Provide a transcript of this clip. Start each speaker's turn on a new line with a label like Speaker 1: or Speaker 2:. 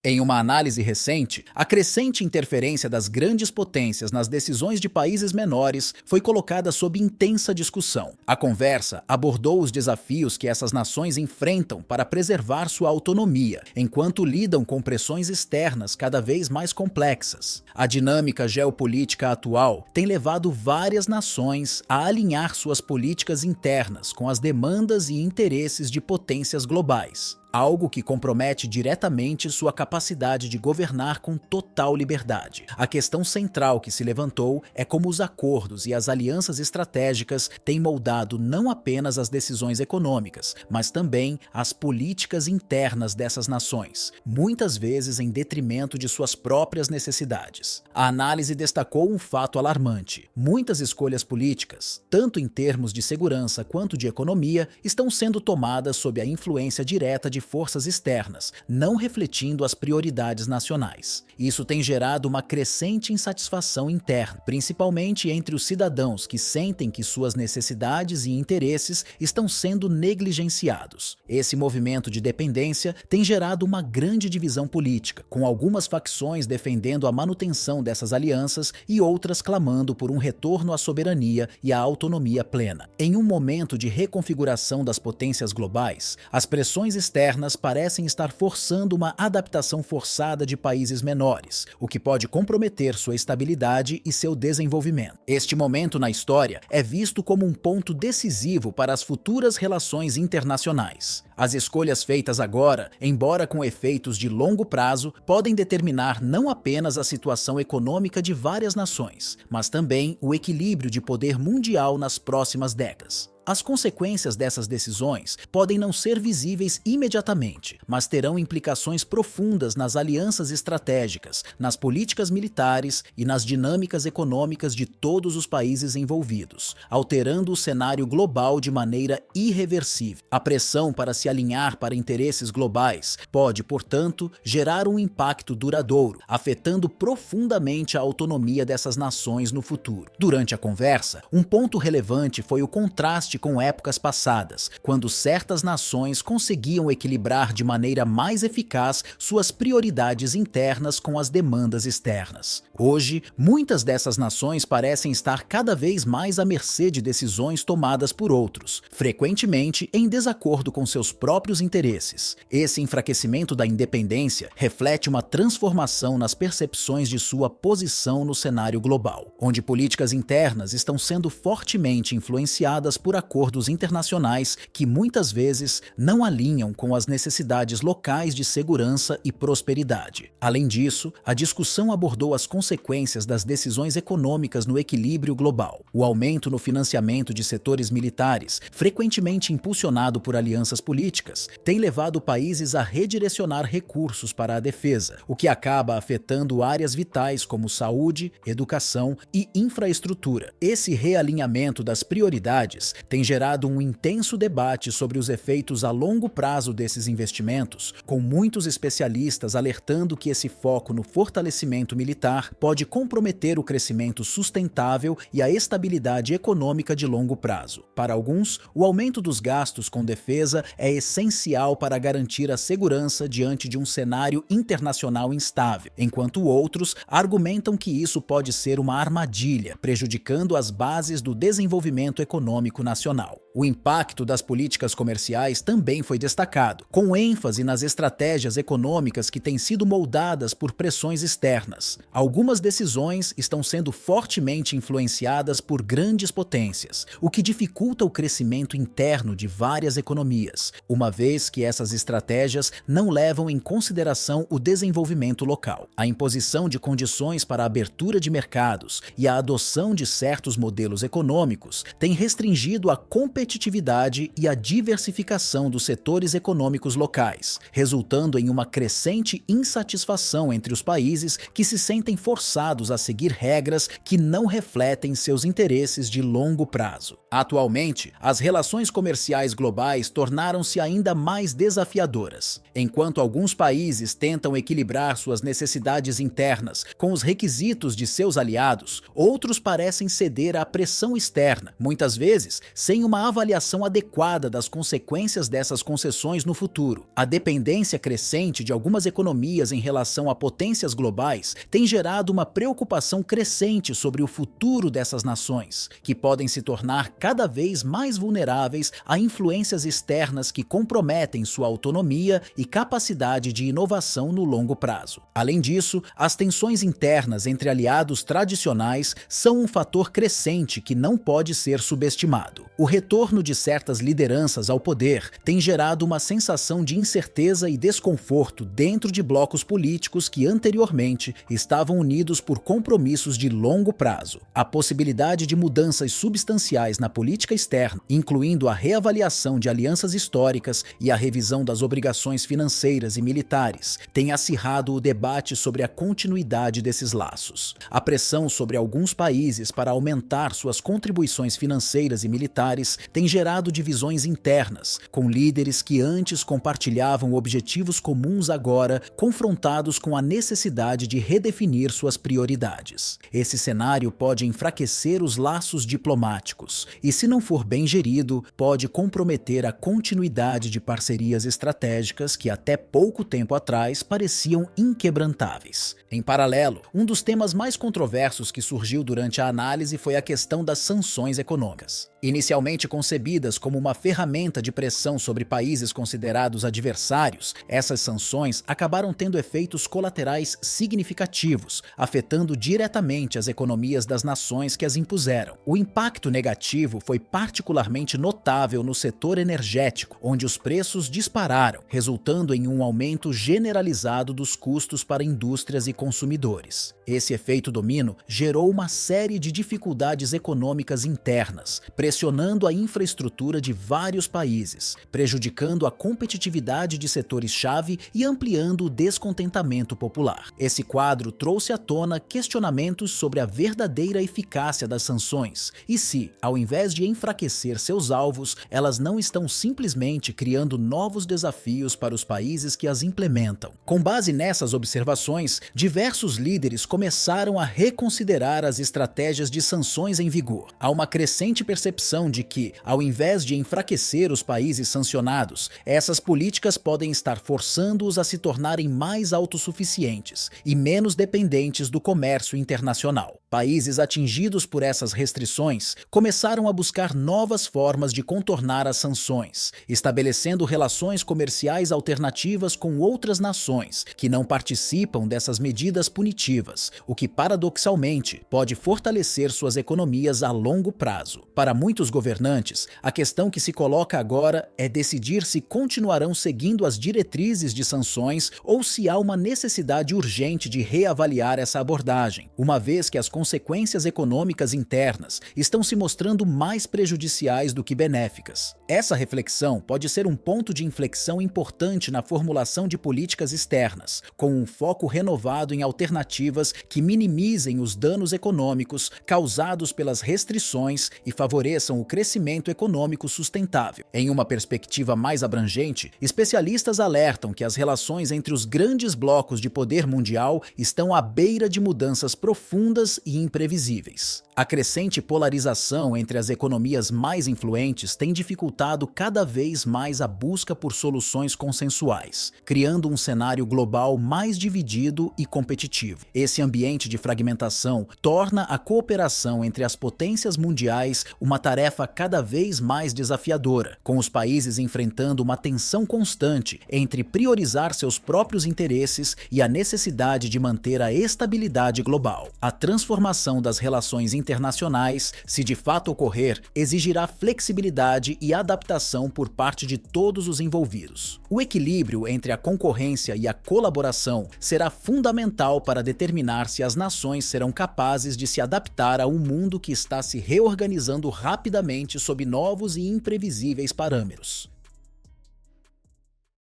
Speaker 1: Em uma análise recente, a crescente interferência das grandes potências nas decisões de países menores foi colocada sob intensa discussão. A conversa abordou os desafios que essas nações enfrentam para preservar sua autonomia, enquanto lidam com pressões externas cada vez mais complexas. A dinâmica geopolítica atual tem levado várias nações a alinhar suas políticas internas com as demandas e interesses de potências globais, algo que compromete diretamente sua capacidade de governar com total liberdade. A questão central que se levantou é como os acordos e as alianças estratégicas têm moldado não apenas as decisões econômicas, mas também as políticas internas dessas nações, muitas vezes em detrimento de suas próprias necessidades. A análise destacou um fato alarmante: muitas escolhas políticas, tanto em termos de segurança quanto de economia, estão sendo tomadas sob a influência direta de forças externas, não refletindo as prioridades nacionais. Isso tem gerado uma crescente insatisfação interna, principalmente entre os cidadãos que sentem que suas necessidades e interesses estão sendo negligenciados. Esse movimento de dependência tem gerado uma grande divisão política, com algumas facções defendendo a manutenção dessas alianças e outras clamando por um retorno à soberania e à autonomia plena. Em um momento de reconfiguração das potências globais, as pressões externas parecem estar forçando uma adaptação forçada de países menores, o que pode comprometer sua estabilidade e seu desenvolvimento. Este momento na história é visto como um ponto decisivo para as futuras relações internacionais. As escolhas feitas agora, embora com efeitos de longo prazo, podem determinar não apenas a situação econômica de várias nações, mas também o equilíbrio de poder mundial nas próximas décadas. As consequências dessas decisões podem não ser visíveis imediatamente, mas terão implicações profundas nas alianças estratégicas, nas políticas militares e nas dinâmicas econômicas de todos os países envolvidos, alterando o cenário global de maneira irreversível. A pressão para se alinhar para interesses globais pode, portanto, gerar um impacto duradouro, afetando profundamente a autonomia dessas nações no futuro. Durante a conversa, um ponto relevante foi o contraste com épocas passadas, quando certas nações conseguiam equilibrar de maneira mais eficaz suas prioridades internas com as demandas externas. Hoje, muitas dessas nações parecem estar cada vez mais à mercê de decisões tomadas por outros, frequentemente em desacordo com seus próprios interesses. Esse enfraquecimento da independência reflete uma transformação nas percepções de sua posição no cenário global, onde políticas internas estão sendo fortemente influenciadas por acordos internacionais que muitas vezes não alinham com as necessidades locais de segurança e prosperidade. Além disso, a discussão abordou as consequências das decisões econômicas no equilíbrio global. O aumento no financiamento de setores militares, frequentemente impulsionado por alianças políticas, tem levado países a redirecionar recursos para a defesa, o que acaba afetando áreas vitais como saúde, educação e infraestrutura. Esse realinhamento das prioridades tem gerado um intenso debate sobre os efeitos a longo prazo desses investimentos, com muitos especialistas alertando que esse foco no fortalecimento militar pode comprometer o crescimento sustentável e a estabilidade econômica de longo prazo. Para alguns, o aumento dos gastos com defesa é essencial para garantir a segurança diante de um cenário internacional instável, enquanto outros argumentam que isso pode ser uma armadilha, prejudicando as bases do desenvolvimento econômico nacional. O impacto das políticas comerciais também foi destacado, com ênfase nas estratégias econômicas que têm sido moldadas por pressões externas. Algumas decisões estão sendo fortemente influenciadas por grandes potências, o que dificulta o crescimento interno de várias economias, uma vez que essas estratégias não levam em consideração o desenvolvimento local. A imposição de condições para a abertura de mercados e a adoção de certos modelos econômicos tem restringido a competitividade e a diversificação dos setores econômicos locais, resultando em uma crescente insatisfação entre os países que se sentem forçados a seguir regras que não refletem seus interesses de longo prazo. Atualmente, as relações comerciais globais tornaram-se ainda mais desafiadoras. Enquanto alguns países tentam equilibrar suas necessidades internas com os requisitos de seus aliados, outros parecem ceder à pressão externa, muitas vezes sem uma avaliação adequada das consequências dessas concessões no futuro. A dependência crescente de algumas economias em relação a potências globais tem gerado uma preocupação crescente sobre o futuro dessas nações, que podem se tornar cada vez mais vulneráveis a influências externas que comprometem sua autonomia e capacidade de inovação no longo prazo. Além disso, as tensões internas entre aliados tradicionais são um fator crescente que não pode ser subestimado. O retorno de certas lideranças ao poder tem gerado uma sensação de incerteza e desconforto dentro de blocos políticos que anteriormente estavam unidos por compromissos de longo prazo. A possibilidade de mudanças substanciais na política externa, incluindo a reavaliação de alianças históricas e a revisão das obrigações financeiras e militares, tem acirrado o debate sobre a continuidade desses laços. A pressão sobre alguns países para aumentar suas contribuições financeiras e militares tem gerado divisões internas, com líderes que antes compartilhavam objetivos comuns agora confrontados com a necessidade de redefinir suas prioridades. Esse cenário pode enfraquecer os laços diplomáticos e, se não for bem gerido, pode comprometer a continuidade de parcerias estratégicas que até pouco tempo atrás pareciam inquebrantáveis. Em paralelo, um dos temas mais controversos que surgiu durante a análise foi a questão das sanções econômicas. Inicialmente concebidas como uma ferramenta de pressão sobre países considerados adversários, essas sanções acabaram tendo efeitos colaterais significativos, afetando diretamente as economias das nações que as impuseram. O impacto negativo foi particularmente notável no setor energético, onde os preços dispararam, resultando em um aumento generalizado dos custos para indústrias e consumidores. Esse efeito domínio gerou uma série de dificuldades econômicas internas, pressionando a infraestrutura de vários países, prejudicando a competitividade de setores-chave e ampliando o descontentamento popular. Esse quadro trouxe à tona questionamentos sobre a verdadeira eficácia das sanções e se, ao invés de enfraquecer seus alvos, elas não estão simplesmente criando novos desafios para os países que as implementam. Com base nessas observações, diversos líderes começaram a reconsiderar as estratégias de sanções em vigor. Há uma crescente percepção de que, ao invés de enfraquecer os países sancionados, essas políticas podem estar forçando-os a se tornarem mais autossuficientes e menos dependentes do comércio internacional. Países atingidos por essas restrições começaram a buscar novas formas de contornar as sanções, estabelecendo relações comerciais alternativas com outras nações que não participam dessas medidas punitivas, o que paradoxalmente pode fortalecer suas economias a longo prazo. Para muitos governantes, a questão que se coloca agora é decidir se continuarão seguindo as diretrizes de sanções ou se há uma necessidade urgente de reavaliar essa abordagem, uma vez que as consequências econômicas internas estão se mostrando mais prejudiciais do que benéficas. Essa reflexão pode ser um ponto de inflexão importante na formulação de políticas externas, com um foco renovado em alternativas que minimizem os danos econômicos causados pelas restrições e favoreçam o crescimento econômico sustentável. Em uma perspectiva mais abrangente, especialistas alertam que as relações entre os grandes blocos de poder mundial estão à beira de mudanças profundas e imprevisíveis. A crescente polarização entre as economias mais influentes tem dificultado cada vez mais a busca por soluções consensuais, criando um cenário global mais dividido e competitivo. Esse ambiente de fragmentação torna a cooperação entre as potências mundiais uma tarefa cada vez mais desafiadora, com os países enfrentando uma tensão constante entre priorizar seus próprios interesses e a necessidade de manter a estabilidade global. A transformação das relações internacionais, se de fato ocorrer, exigirá flexibilidade e adaptação por parte de todos os envolvidos. O equilíbrio entre a concorrência e a colaboração será fundamental para determinar se as nações serão capazes de se adaptar a um mundo que está se reorganizando rapidamente sob novos e imprevisíveis parâmetros.